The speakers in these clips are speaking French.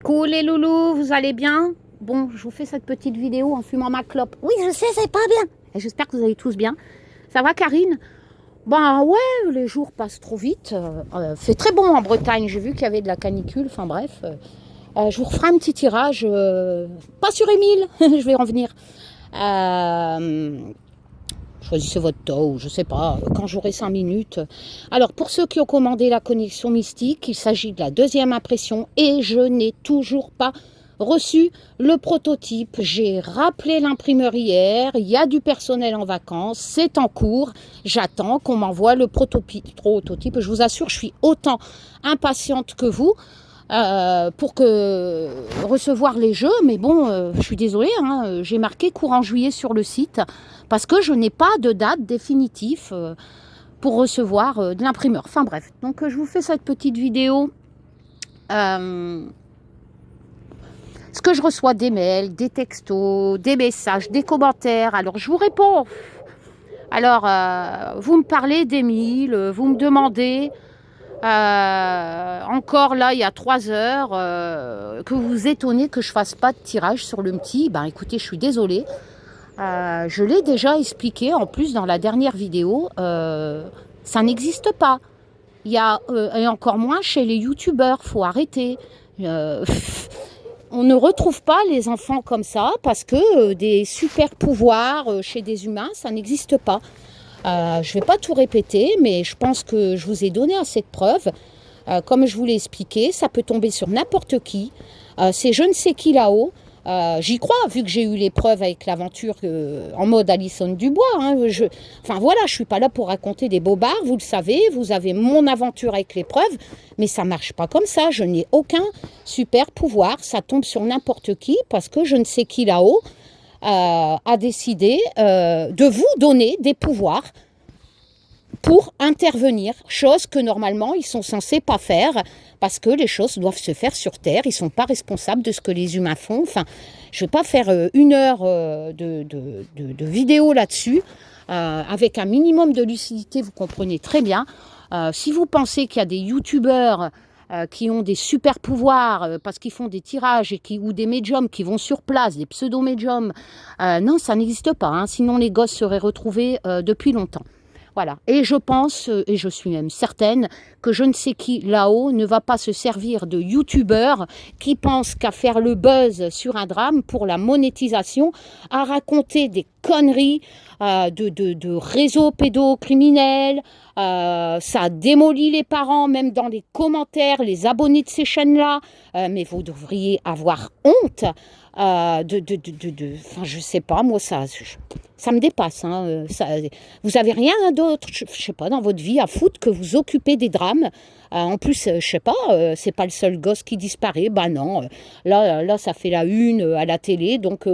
Coucou les loulous, vous allez bien? Bon, je vous fais cette petite vidéo en fumant ma clope. Oui, je sais, c'est pas bien. Et j'espère que vous allez tous bien. Ça va, Karine? Ben ouais, les jours passent trop vite. Fait très bon en Bretagne. J'ai vu qu'il y avait de la canicule. Enfin bref, je vous referai un petit tirage. Pas sur Émile, je vais en venir. Choisissez votre taux, je sais pas, quand j'aurai 5 minutes. Alors, pour ceux qui ont commandé la connexion mystique, il s'agit de la deuxième impression et je n'ai toujours pas reçu le prototype. J'ai rappelé l'imprimeur hier, il y a du personnel en vacances, c'est en cours. J'attends qu'on m'envoie le prototype. Je vous assure, je suis autant impatiente que vous. Pour recevoir les jeux, mais bon, je suis désolée, hein, j'ai marqué courant juillet sur le site parce que je n'ai pas de date définitive pour recevoir de l'imprimeur. Enfin bref, donc je vous fais cette petite vidéo. Ce que je reçois des mails, des textos, des messages, des commentaires, alors je vous réponds. Alors, vous me parlez d'Émile, vous me demandez... encore là, il y a 3 heures, que vous vous étonnez que je fasse pas de tirage sur le petit. Ben écoutez, je suis désolée. Je l'ai déjà expliqué en plus dans la dernière vidéo. Ça n'existe pas. Il y a, et encore moins chez les youtubeurs. Faut arrêter. On ne retrouve pas les enfants comme ça parce que des super pouvoirs chez des humains, ça n'existe pas. Je ne vais pas tout répéter, mais je pense que je vous ai donné assez de preuves. Comme je vous l'ai expliqué, ça peut tomber sur n'importe qui. C'est je ne sais qui là-haut. J'y crois, vu que j'ai eu les preuves avec l'aventure en mode Alison Dubois. Hein, enfin voilà, je ne suis pas là pour raconter des bobards, vous le savez. Vous avez mon aventure avec les preuves, mais ça ne marche pas comme ça. Je n'ai aucun super pouvoir. Ça tombe sur n'importe qui parce que je ne sais qui là-haut a décidé de vous donner des pouvoirs pour intervenir, chose que normalement ils sont censés pas faire parce que les choses doivent se faire sur Terre, ils sont pas responsables de ce que les humains font. Enfin, je vais pas faire 1 heure de vidéo là-dessus. Avec un minimum de lucidité, vous comprenez très bien. Si vous pensez qu'il y a des youtubeurs qui ont des super pouvoirs parce qu'ils font des tirages ou des médiums qui vont sur place, des pseudo-médiums, non, ça n'existe pas. Hein, sinon, les gosses seraient retrouvés depuis longtemps. Voilà. Et je pense, et je suis même certaine, que je ne sais qui là-haut ne va pas se servir de youtubeurs qui pensent qu'à faire le buzz sur un drame pour la monétisation, à raconter des conneries de réseaux pédocriminels. Ça démolit les parents, même dans les commentaires, les abonnés de ces chaînes-là. Mais vous devriez avoir honte enfin, je sais pas, moi, ça me dépasse. Hein, vous avez rien d'autre, je sais pas, dans votre vie à foutre que vous occuper des drames. En plus, je sais pas, c'est pas le seul gosse qui disparaît. Bah non, là, ça fait la une à la télé, donc...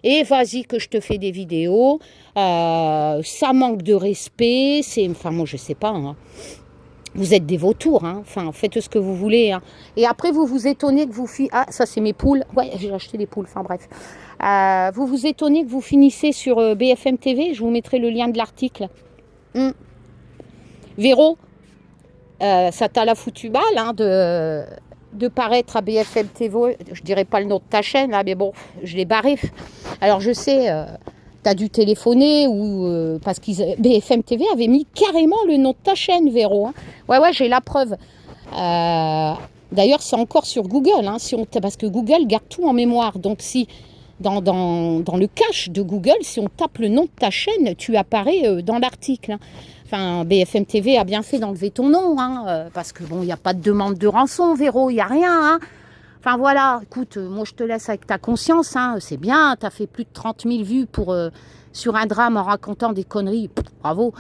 et vas-y que je te fais des vidéos. Ça manque de respect. Enfin, moi, je sais pas. Hein. Vous êtes des vautours, hein. Enfin, faites ce que vous voulez. Hein. Et après, vous vous étonnez que vous... Ah, ça, c'est mes poules. Ouais, j'ai acheté des poules. Enfin, bref. Vous vous étonnez que vous finissez sur BFM TV. Je vous mettrai le lien de l'article. Véro, ça t'a la foutue balle hein, de paraître à BFM TV. Je dirais pas le nom de ta chaîne, là, mais bon, je l'ai barré. Alors, je sais... tu as dû téléphoner ou parce que BFM TV avait mis carrément le nom de ta chaîne, Véro. Hein. Ouais, j'ai la preuve. D'ailleurs, c'est encore sur Google, hein, parce que Google garde tout en mémoire. Donc, si dans le cache de Google, si on tape le nom de ta chaîne, tu apparais dans l'article. Hein. Enfin, BFM TV a bien fait d'enlever ton nom, hein, parce que bon, il n'y a pas de demande de rançon, Véro, il n'y a rien. Hein. Enfin voilà, écoute, moi je te laisse avec ta conscience, hein, c'est bien, tu as fait plus de 30 000 vues sur un drame en racontant des conneries, bravo.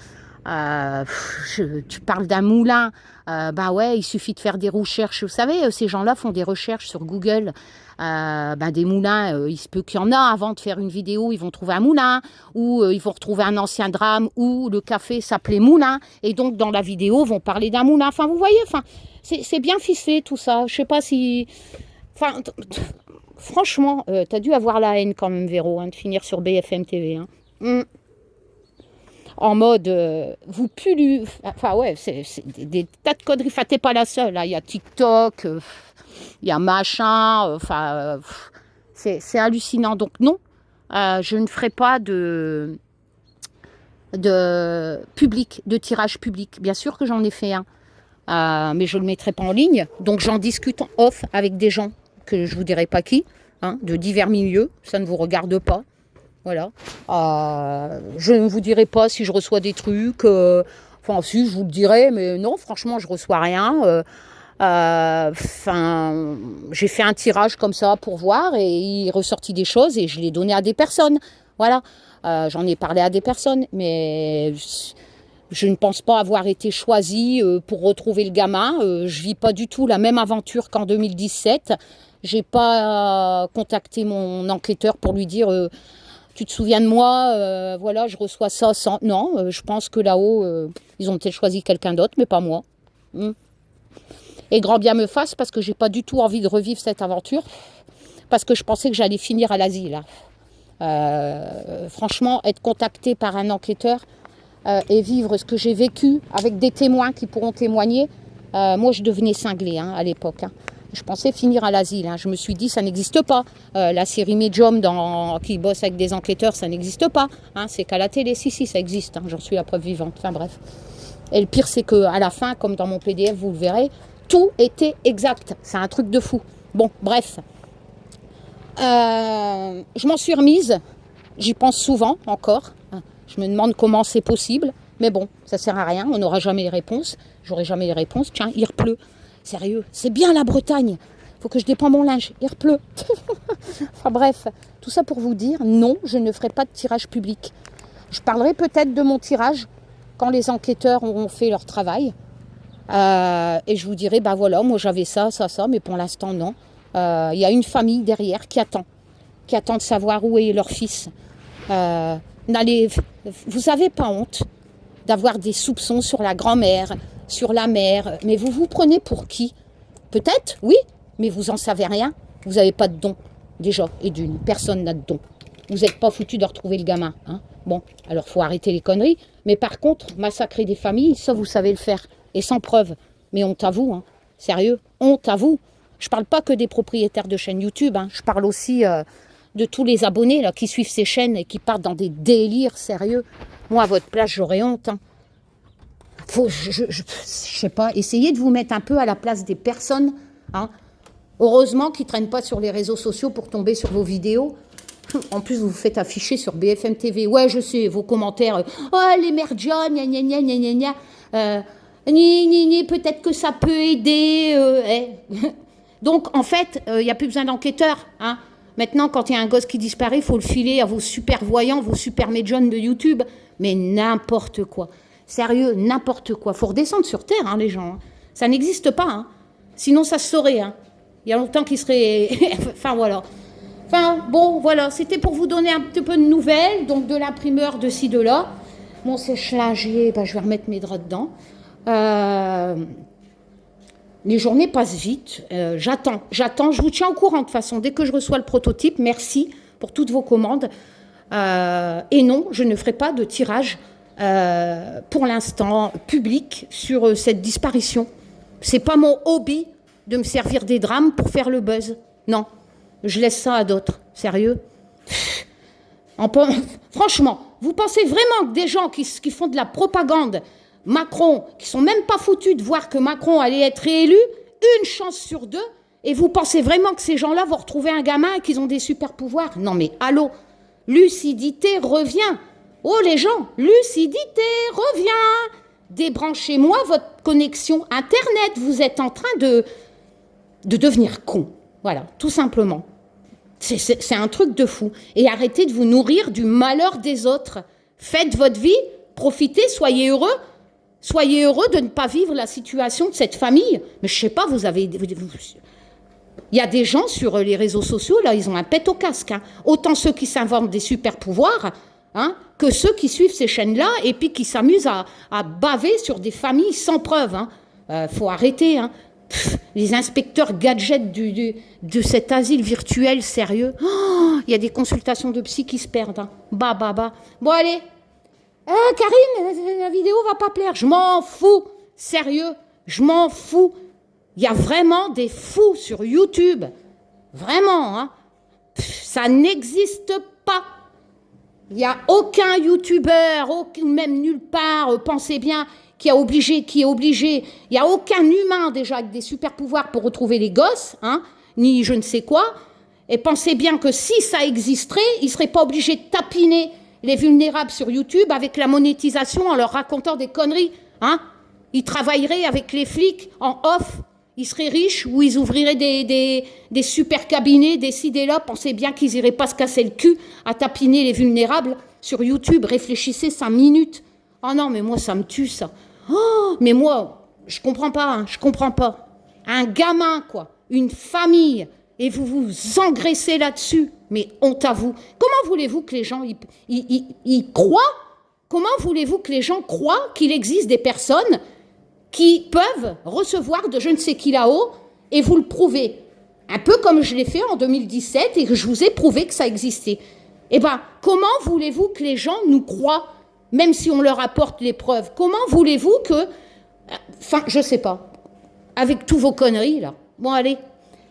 Tu parles d'un moulin, bah ouais, il suffit de faire des recherches, vous savez, ces gens-là font des recherches sur Google, des moulins, il se peut qu'il y en a, avant de faire une vidéo, ils vont trouver un moulin, ou ils vont retrouver un ancien drame, où le café s'appelait Moulin, et donc dans la vidéo, vont parler d'un moulin, enfin vous voyez, enfin, c'est bien ficelé tout ça, je sais pas si... Enfin, franchement, t'as dû avoir la haine quand même, Véro, hein, de finir sur BFM TV. Hein. en mode vous pullulez. Enfin, ouais, c'est des tas de conneries. Enfin, t'es pas la seule. Là. Il y a TikTok, il y a machin. Enfin, c'est hallucinant. Donc, non, je ne ferai pas de public, de tirage public. Bien sûr que j'en ai fait un, mais je ne le mettrai pas en ligne. Donc, j'en discute en off avec des gens que je ne vous dirai pas qui, hein, de divers milieux. Ça ne vous regarde pas. Voilà. Je ne vous dirai pas si je reçois des trucs. Enfin, si, je vous le dirai, mais non, franchement, je ne reçois rien. J'ai fait un tirage comme ça pour voir et il est ressorti des choses et je l'ai donné à des personnes. Voilà. J'en ai parlé à des personnes, mais je ne pense pas avoir été choisie pour retrouver le gamin. Je ne vis pas du tout la même aventure qu'en 2017. Je n'ai pas contacté mon enquêteur pour lui dire tu te souviens de moi, voilà, je reçois ça sans... Non, je pense que là-haut, ils ont peut-être choisi quelqu'un d'autre, mais pas moi. Et grand bien me fasse, parce que j'ai pas du tout envie de revivre cette aventure, parce que je pensais que j'allais finir à l'asile. Franchement, être contacté par un enquêteur et vivre ce que j'ai vécu avec des témoins qui pourront témoigner, moi je devenais cinglée à l'époque. Je pensais finir à l'asile. Je me suis dit, ça n'existe pas. La série Medium qui bosse avec des enquêteurs, ça n'existe pas. C'est qu'à la télé, si, ça existe. J'en suis la preuve vivante. Enfin bref. Et le pire, c'est qu'à la fin, comme dans mon PDF, vous le verrez, tout était exact. C'est un truc de fou. Bon, bref. Je m'en suis remise. J'y pense souvent encore. Je me demande comment c'est possible. Mais bon, ça sert à rien. On n'aura jamais les réponses. J'aurai jamais les réponses. Tiens, il pleut. Sérieux, c'est bien la Bretagne. Faut que je dépends mon linge. Il pleut. Enfin bref, tout ça pour vous dire, non, je ne ferai pas de tirage public. Je parlerai peut-être de mon tirage quand les enquêteurs auront fait leur travail. Et je vous dirai, bah voilà, moi j'avais ça, mais pour l'instant non. Il y a une famille derrière qui attend de savoir où est leur fils. Vous n'avez pas honte d'avoir des soupçons sur la grand-mère, sur la mère, mais vous vous prenez pour qui? Peut-être, oui, mais vous en savez rien. Vous n'avez pas de don, déjà, et d'une. Personne n'a de don. Vous n'êtes pas foutu de retrouver le gamin. Bon, alors faut arrêter les conneries. Mais par contre, massacrer des familles, ça vous savez le faire. Et sans preuve. Mais honte à vous, sérieux, honte à vous. Je parle pas que des propriétaires de chaînes YouTube. Je parle aussi de tous les abonnés là, qui suivent ces chaînes et qui partent dans des délires sérieux. Moi, à votre place, j'aurais honte. Faut, je sais pas, essayez de vous mettre un peu à la place des personnes. Heureusement qu'ils ne traînent pas sur les réseaux sociaux pour tomber sur vos vidéos. En plus, vous vous faites afficher sur BFM TV. Ouais, je sais, vos commentaires. Oh, les merdias, gna gna gna gna gna gna. Peut-être que ça peut aider. Donc, en fait, il n'y a plus besoin d'enquêteurs. Maintenant, quand il y a un gosse qui disparaît, il faut le filer à vos super voyants, vos super médiums de YouTube. Mais n'importe quoi. Sérieux, n'importe quoi. Il faut redescendre sur Terre, les gens. Ça n'existe pas. Sinon, ça se saurait. Il y a longtemps qu'il serait... Enfin, voilà. Enfin, bon, voilà. C'était pour vous donner un petit peu de nouvelles. Donc, de l'imprimeur, de ci, de là. Mon sèche-linge, je vais remettre mes draps dedans. Les journées passent vite. J'attends. Je vous tiens au courant, de toute façon. Dès que je reçois le prototype, merci pour toutes vos commandes. Et non, je ne ferai pas de tirage pour l'instant public sur cette disparition. C'est pas mon hobby de me servir des drames pour faire le buzz. Non, je laisse ça à d'autres. Sérieux. Franchement, vous pensez vraiment que des gens qui font de la propagande, Macron, qui sont même pas foutus de voir que Macron allait être réélu, une chance sur deux, et vous pensez vraiment que ces gens-là vont retrouver un gamin et qu'ils ont des super pouvoirs? Non mais allô, lucidité revient. Oh les gens, lucidité revient. Débranchez-moi votre connexion Internet. Vous êtes en train de devenir con. Voilà, tout simplement. C'est un truc de fou. Et arrêtez de vous nourrir du malheur des autres. Faites votre vie, profitez, soyez heureux. Soyez heureux de ne pas vivre la situation de cette famille. Mais je sais pas, il y a des gens sur les réseaux sociaux, là, ils ont un pet au casque. Autant ceux qui s'inventent des super pouvoirs, que ceux qui suivent ces chaînes-là et puis qui s'amusent à baver sur des familles sans preuve. Faut arrêter. Les inspecteurs gadgets de cet asile virtuel, sérieux. Il y a des consultations de psy qui se perdent. Bah. Bon, allez. Karine, la vidéo va pas plaire. Je m'en fous. Sérieux, je m'en fous. Il y a vraiment des fous sur YouTube. Vraiment, hein. Ça n'existe pas. Il n'y a aucun youtubeur, même nulle part, pensez bien, qui est obligé. Il n'y a aucun humain déjà avec des super pouvoirs pour retrouver les gosses, hein, ni je ne sais quoi. Et pensez bien que si ça existerait, ils ne seraient pas obligés de tapiner les vulnérables sur YouTube avec la monétisation en leur racontant des conneries. Hein. Ils travailleraient avec les flics en off. Ils seraient riches ou ils ouvriraient des super cabinets, des ci, des là. Pensez bien qu'ils n'iraient pas se casser le cul à tapiner les vulnérables sur YouTube. Réfléchissez 5 minutes. Oh non, mais moi, ça me tue, ça. Oh, mais moi, je comprends pas, hein, je comprends pas. Un gamin, quoi, une famille, et vous vous engraissez là-dessus. Mais honte à vous. Comment voulez-vous que les gens y croient? Comment voulez-vous que les gens croient qu'il existe des personnes qui peuvent recevoir de je ne sais qui là-haut et vous le prouvez. Un peu comme je l'ai fait en 2017 et que je vous ai prouvé que ça existait. Eh bien, comment voulez-vous que les gens nous croient, même si on leur apporte les preuves? Comment voulez-vous que... Enfin, je sais pas. Avec tous vos conneries, là. Bon, allez.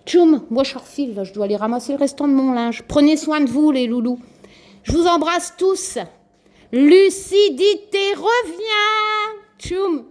Tchoum, moi je refile, là. Je dois aller ramasser le restant de mon linge. Prenez soin de vous, les loulous. Je vous embrasse tous. Lucidité revient. Tchoum.